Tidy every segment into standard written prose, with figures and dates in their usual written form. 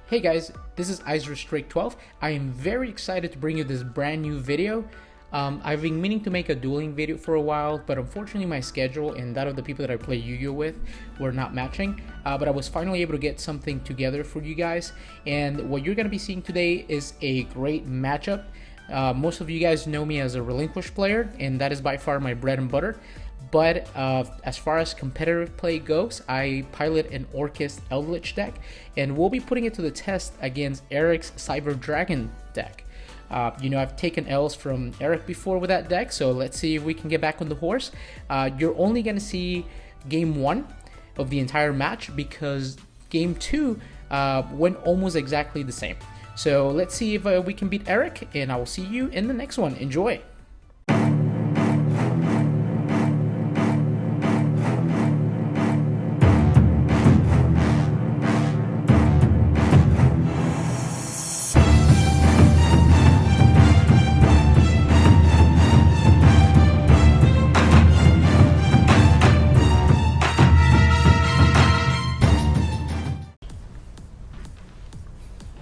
Hey guys, this is IceRestrict12. I am very excited to bring you this brand new video. I've been meaning to make a dueling video for a while, but unfortunately my schedule and that of the people that I play Yu-Gi-Oh with were not matching. But I was finally able to get something together for you guys. And what you're going to be seeing today is a great matchup. Most of you guys know me as a relinquish player, and that is by far my bread and butter. But as far as competitive play goes, I pilot an Orcust Eldlich deck, and we'll be putting it to the test against Eric's Cyber Dragon deck. I've taken L's from Eric before with that deck, so let's see if we can get back on the horse. You're only going to see game 1 of the entire match because game 2 went almost exactly the same. So let's see if we can beat Eric, and I will see you in the next one. Enjoy!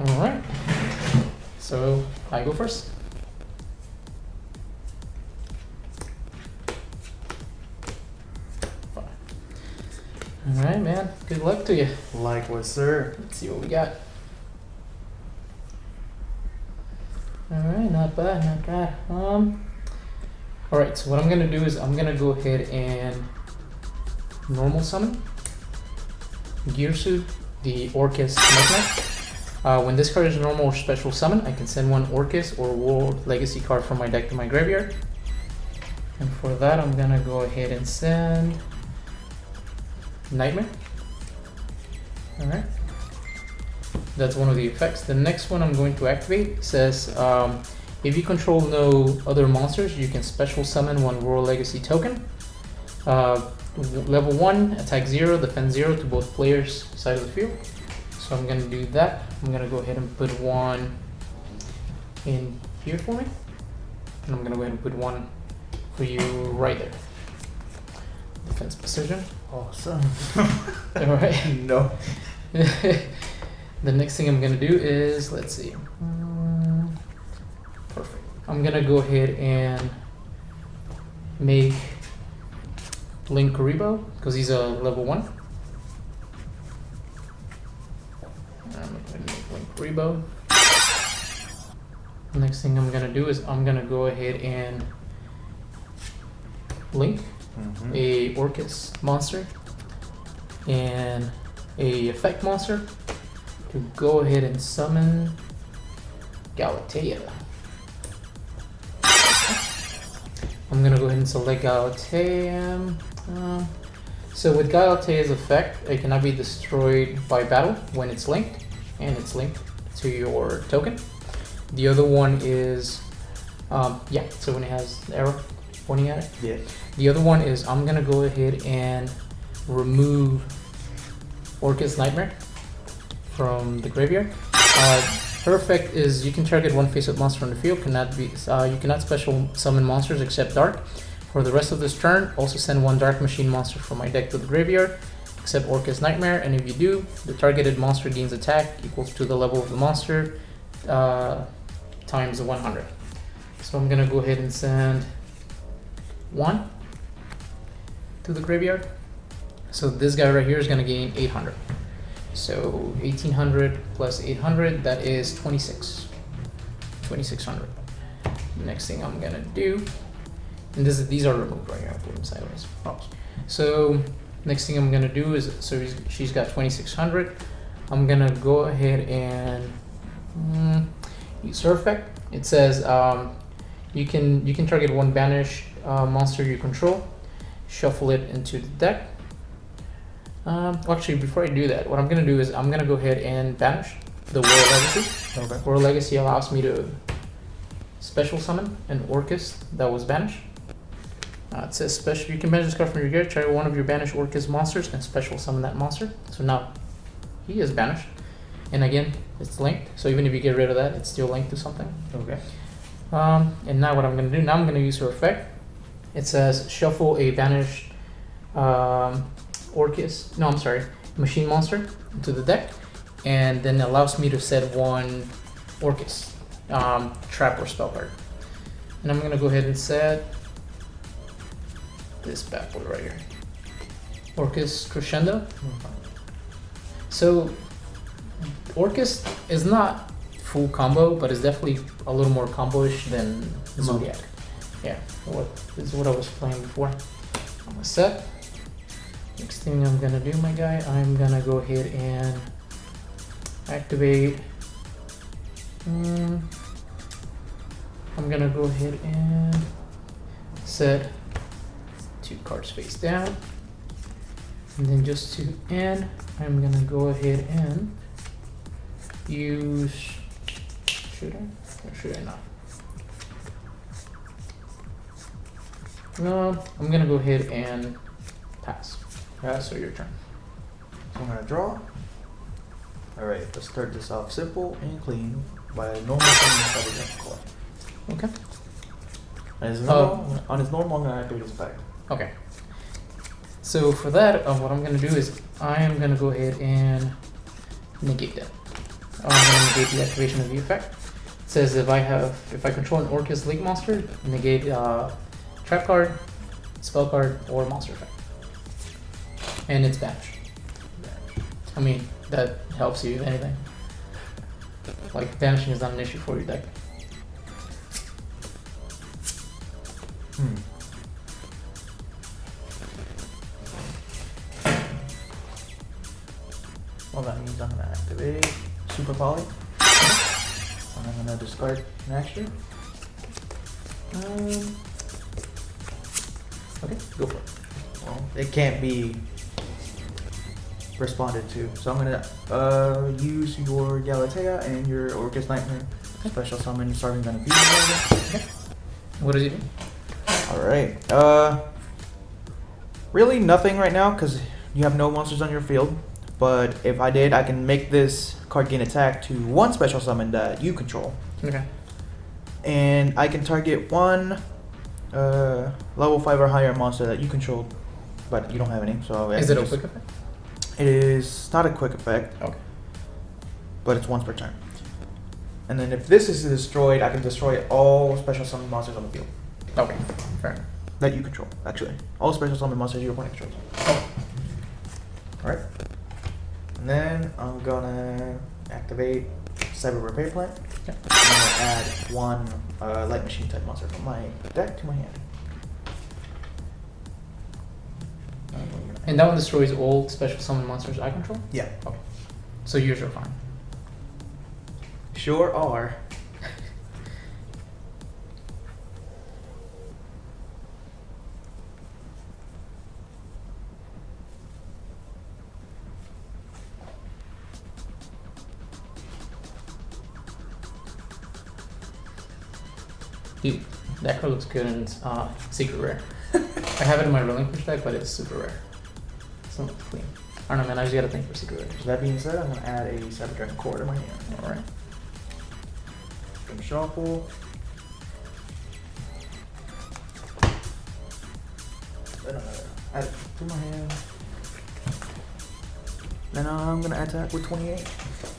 Alright, so I go first. Alright, man, good luck to you. Likewise, sir. Let's see what we got. Alright, not bad, not bad. Alright, so what I'm gonna do is I'm gonna go ahead and normal summon Yugioh, the Orcust Eldlich. When this card is normal or special summon, I can send one Orcust or World Legacy card from my deck to my graveyard. And for that, I'm gonna go ahead and send Nightmare. Alright. That's one of the effects. The next one I'm going to activate says, if you control no other monsters, you can special summon one World Legacy token. Level 1, attack 0, defend 0 to both players' side of the field. So I'm gonna do that. I'm gonna go ahead and put one in here for me. And I'm gonna go ahead and put one for you right there. Defense position. Awesome. Alright. No. The next thing I'm gonna do is, let's see. Perfect. I'm gonna go ahead and make Link Karibo, because he's a level 1. I'm going to make Link Karibo. The next thing I'm going to do is I'm going to go ahead and link a Orcust monster and a effect monster to go ahead and summon Galatea. I'm going to go ahead and select Galatea. So with Galatea's effect, it cannot be destroyed by battle when it's linked, and it's linked to your token. The other one is, so when it has the arrow pointing at it. Yeah. The other one is I'm gonna go ahead and remove Orcust Nightmare from the graveyard. Her effect is you can target one face-up monster on the field. You cannot special summon monsters except dark. For the rest of this turn, also send one Dark Machine monster from my deck to the graveyard, except Orcust Nightmare, and if you do, the targeted monster gains attack equals to the level of the monster times 100. So I'm gonna go ahead and send one to the graveyard. So this guy right here is gonna gain 800. So 1800 plus 800, that is 2600. Next thing I'm gonna do, and these are removed right here. I'll put them sideways. So next thing I'm gonna do is, so she's got 2600. I'm gonna go ahead and use her effect. It says you can target one banished monster you control, shuffle it into the deck. Actually, before I do that, what I'm gonna do is I'm gonna go ahead and banish the World Legacy. Okay. World Legacy allows me to special summon an Orcust that was banished. It says special. You can banish this card from your graveyard. Try one of your banished Orcust monsters and special summon that monster. So now he is banished, and again it's linked. So even if you get rid of that, it's still linked to something. Okay. And now what I'm going to do? Now I'm going to use her effect. It says shuffle a banished Orcust. No, I'm sorry, machine monster into the deck. and then allows me to set one Orcust trap or spell card. And I'm gonna go ahead and set this bad boy right here, Orcust Crescendo. So Orcust is not full combo, but it's definitely a little more combo-ish than Zodiac. Yeah, this is what I was playing before. I'm gonna set. Next thing I'm gonna do, my guy, I'm gonna go ahead and activate. I'm gonna go ahead and set 2 cards face down. And then just to end, I'm gonna go ahead and use, should I or should I not? No, I'm gonna go ahead and pass. So your turn. So I'm gonna draw. Alright, let's start this off simple and clean by normal summoning the card. Okay. And it's normal, on its normal, I'm gonna activate its effect. Okay. So for that, what I'm gonna do is I am gonna go ahead and negate that. I'm gonna negate the activation of the effect. It says if I control an Orcust League monster, negate trap card, spell card, or monster effect. And it's banished. I mean, that helps you if anything. Like, banishing is not an issue for your deck. Well, that means I'm gonna activate Super Poly. And I'm gonna discard an extra. Okay, go for it. Well, it can't be responded to. So I'm gonna use your Galatea and your Orcust Nightmare. Special summon starting on a fusion. Okay. What does it do? Alright. Really nothing right now because you have no monsters on your field. But if I did, I can make this card gain attack to 1 special summon that you control. Okay. And I can target 1 level 5 or higher monster that you control, but you don't have any. So is it a quick effect? It is not a quick effect. Okay. But it's once per turn. And then if this is destroyed, I can destroy all special summon monsters on the field. Okay, fair enough. That you control, actually. All special summon monsters your opponent controls. Oh. Alright. And then I'm gonna activate Cyber Repair Plant. Okay. I'm gonna add 1 Light Machine type monster from my deck to my hand. And that one destroys all special summon monsters I control? Yeah. Okay. So yours are fine. Sure are. Dude, that card looks good and it's secret rare. I have it in my relinquish deck, but it's super rare. It's not clean. I don't know, man. I just gotta think for secret rares. So that being said, I'm gonna add a Cyber Dragon core to my hand. Alright. Gonna shuffle. Then I'm gonna add it to my hand. Then I'm gonna attack with 28.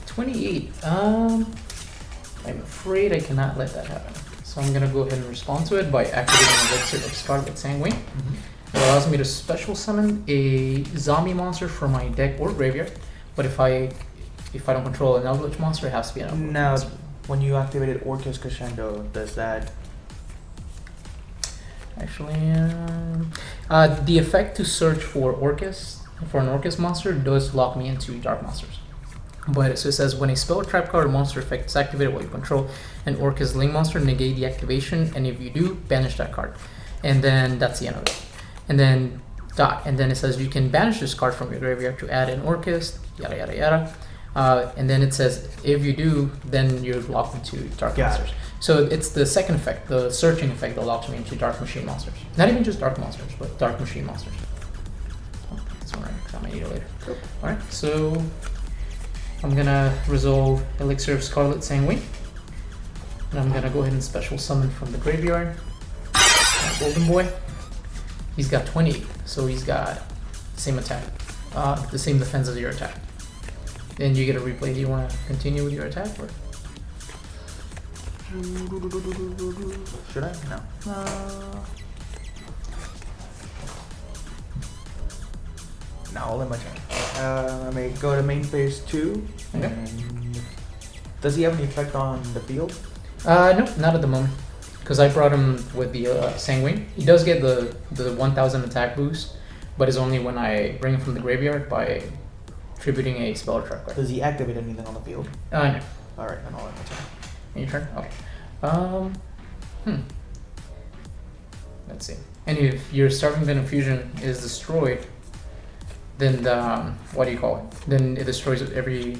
28. I'm afraid I cannot let that happen. So I'm gonna go ahead and respond to it by activating Elixir of Scarlet Sanguine. It allows me to special summon a zombie monster from my deck or graveyard. But if I don't control an Eldlich monster, it has to be an Eldlich Now, monster. when you activated Orcust Crescendo, does that... Actually, the effect to search for an Orcust monster does lock me into dark monsters. But so it says when a spell, trap card, or monster effect is activated while you control an Orcust Link monster, negate the activation, and if you do, banish that card. And then that's the end of it. And then and then it says you can banish this card from your graveyard to add an Orcust, yada yada yada. And then it says if you do, then you're locked into dark monsters. So it's the second effect, the searching effect, that locks me into dark machine monsters. Not even just dark monsters, but dark machine monsters. Oh, that's one right, because I might need it later. Cool. Alright, so I'm gonna resolve Elixir of Scarlet Sanguine. And I'm gonna go ahead and special summon from the graveyard Golden Boy. He's got 28, so he's got the same attack, the same defense as your attack. Then you get a replay. Do you want to continue with your attack or? Should I? No. No, I'll let my turn. I may go to main phase 2. Okay. And does he have any effect on the field? No, not at the moment. Because I brought him with the Sanguine. He does get the 1000 attack boost, but it's only when I bring him from the graveyard by tributing a spell or trap card. Does he activate anything on the field? No. Alright, then I'll let my turn. Your turn? Okay. Let's see. And if your Starving Venom Fusion is destroyed, then what do you call it? Then it destroys every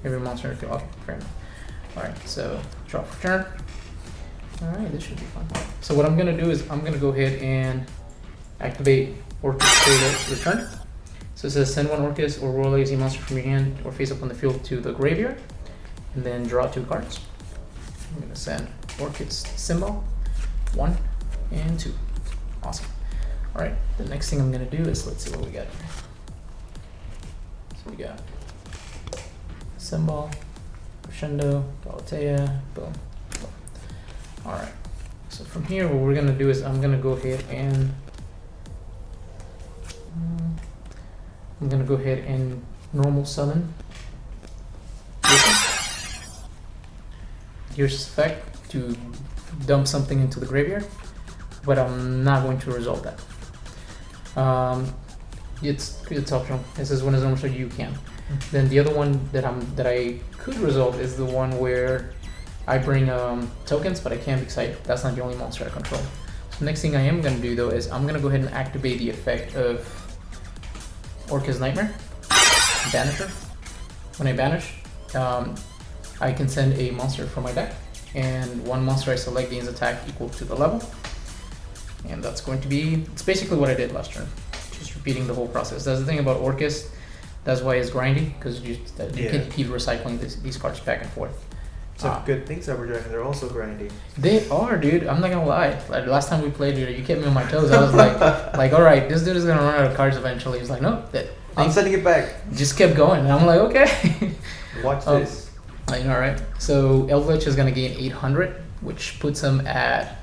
monster in the field. Okay, fair enough. Alright, so draw for turn. Alright, this should be fun. So what I'm gonna do is I'm gonna go ahead and activate Orcust Return. So it says send one Orcust or roll lazy monster from your hand or face up on the field to the graveyard, and then draw 2 cards. I'm gonna send Orcust Symbol 1 and 2. Awesome. Alright, the next thing I'm gonna do is let's see what we got here. So we got Symbol, Crescendo, Galatea, boom. Alright, so from here what we're gonna do is I'm gonna go ahead and normal summon Gears' effect to dump something into the graveyard, but I'm not going to resolve that. It's optional. This is when it's normal, so you can. Then the other one that I could resolve is the one where I bring tokens, but I can't because that's not the only monster I control. So next thing I am going to do though is I'm going to go ahead and activate the effect of Orcust Nightmare, Banisher. When I banish, I can send a monster from my deck, and one monster I select gains attack equal to the level. And that's going to be, it's basically what I did last turn, just repeating the whole process. That's the thing about Orcust, that's why it's grindy, because you can keep recycling these cards back and forth. So good things that we're doing, they're also grindy. They are, dude. I'm not gonna lie. Like last time we played, dude, you kept me on my toes. I was like, all right, this dude is gonna run out of cards eventually. He's like, no, I'm sending it back. Just kept going, and I'm like, okay. Watch this. All right. So Eldlich is gonna gain 800, which puts him at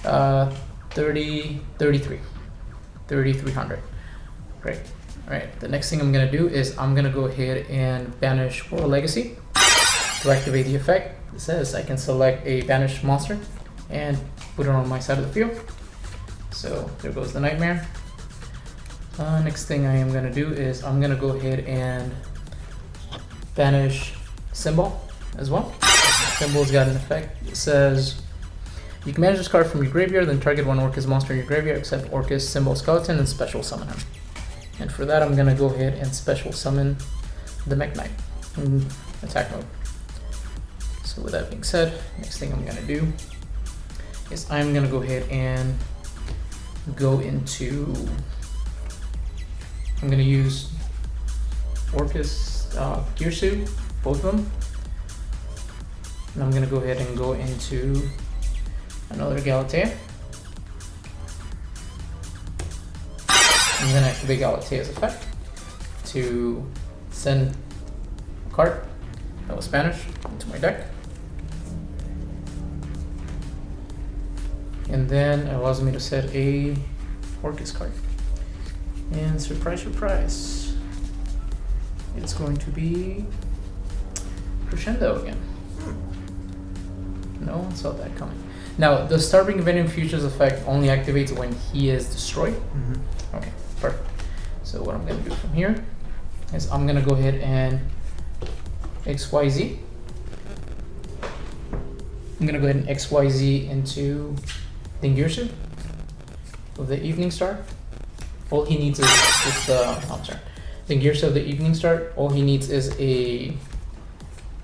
3,300. Great. All right. The next thing I'm gonna do is I'm gonna go ahead and banish World Legacy. To activate the effect, it says I can select a banished monster and put it on my side of the field. So there goes the Nightmare. Next thing I am going to do is I'm going to go ahead and banish Symbol as well. Symbol's got an effect. It says you can manage this card from your graveyard, then target one Orcust monster in your graveyard except Orcust, Symbol, Skeleton, and special summon him. And for that I'm going to go ahead and special summon the Mech Knight in attack mode. So with that being said, next thing I'm gonna do is I'm gonna go ahead and go into, I'm gonna use Orcust Yugioh, both of them. And I'm gonna go ahead and go into another Galatea. I'm gonna activate Galatea's effect to send a card that was Spanish into my deck. And then it allows me to set a Orcust card. And surprise, surprise, it's going to be Crescendo again. No one saw that coming. Now, the Starving Venom Fusion's effect only activates when he is destroyed. Okay, perfect. So what I'm going to do from here is I'm going to go ahead and XYZ. I'm going to go ahead and XYZ into Yugioh of the Evening Star. All he needs is the, Yugioh of the Evening Star. All he needs is a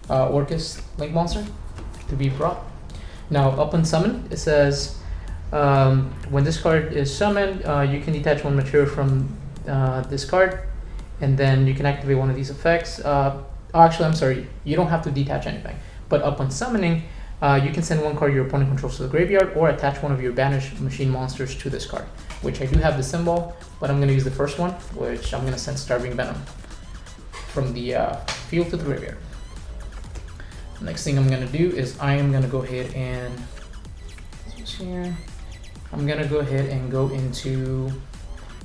Orcust Link monster to be brought. Now, upon summon, it says when this card is summoned, you can detach one material from this card, and then you can activate one of these effects. Actually, I'm sorry, you don't have to detach anything. But upon summoning, you can send one card your opponent controls to the graveyard or attach one of your banished machine monsters to this card, which I do have the Symbol, but I'm going to use the first one, which I'm going to send Starving Venom. from the field to the graveyard. Next thing I'm gonna do is I am gonna go ahead and here. I'm gonna go ahead and go into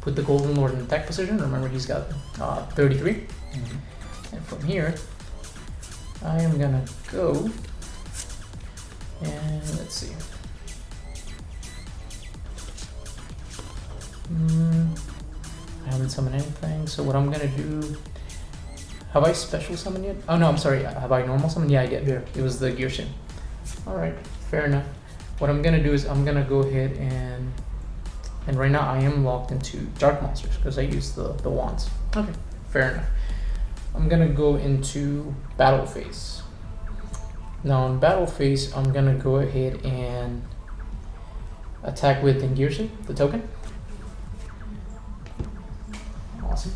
put the Golden Lord in attack position. Remember, he's got 33. Mm-hmm. And from here, I am gonna go and let's see. I haven't summoned anything, so what I'm gonna do. Have I special summoned yet? Oh no, I'm sorry. Have I normal summoned? Yeah, I did. Yeah. It was the Yugioh. Alright, fair enough. What I'm gonna do is I'm gonna go ahead and right now I am locked into dark monsters because I use the wands. Okay, fair enough. I'm gonna go into battle phase. Now in battle phase, I'm gonna go ahead and attack with Yugioh, the token. Awesome.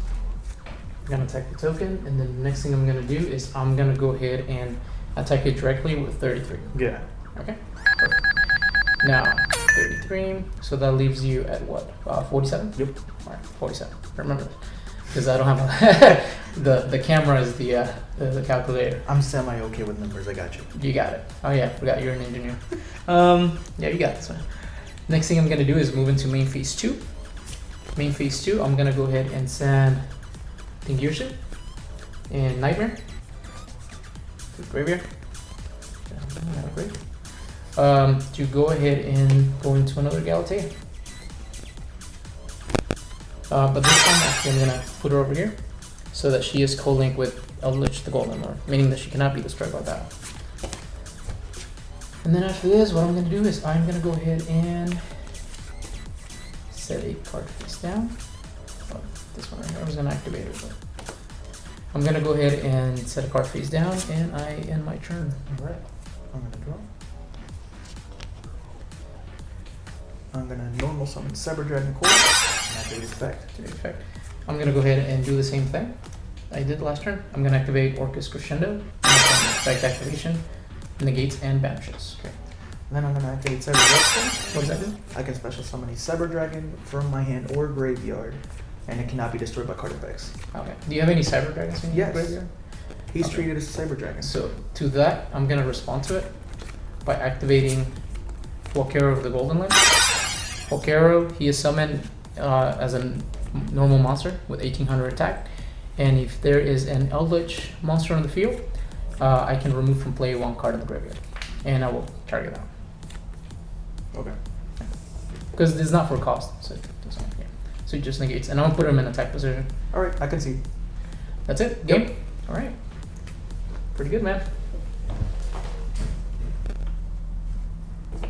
I'm gonna attack the token, and then the next thing I'm gonna do is I'm gonna go ahead and attack it directly with 33. Yeah. Okay. Perfect. Now 33. So that leaves you at what? 47. Yep. All right, 47. Remember this, because I don't have the camera is the calculator. I'm semi okay with numbers. I got you. You got it. Oh yeah, forgot you're an engineer. Yeah, you got this one. Next thing I'm gonna do is move into main phase 2. Main phase 2, I'm gonna go ahead and send Yugioh and Nightmare to the graveyard. Great. To go ahead and go into another Galatea. But this time actually I'm gonna put her over here so that she is co-linked with Eldlich the Golden Lord, meaning that she cannot be destroyed by battle. And then after this, what I'm gonna do is I'm gonna go ahead and set a card face down. Oh, this one right here, I was gonna activate it, but I'm gonna go ahead and set a card face down, and I end my turn. Alright. I'm gonna draw. I'm gonna normal summon Cyber Dragon Core and activate its effect. To the effect. I'm gonna go ahead and do the same thing I did last turn. I'm gonna activate Orcust Crescendo, effect activation, negates and banishes. Okay. Then I'm gonna activate Cyber Dragon. What does that do? I can special summon a Cyber Dragon from my hand or graveyard, and it cannot be destroyed by card effects. Okay. Do you have any Cyber Dragons in your Yes. graveyard? He's Okay. treated as a Cyber Dragon. So to that, I'm gonna respond to it by activating Walkero of the Golden Land. Walkero, he is summoned as a normal monster with 1800 attack, and if there is an Eldlich monster on the field, I can remove from play one card in the graveyard, and I will target that. Okay. Because it's not for cost, so it doesn't. Yeah. So it just negates, and I'm gonna put him in attack position. Alright, I can see. That's it. Yep. Game. All right. Pretty good, man.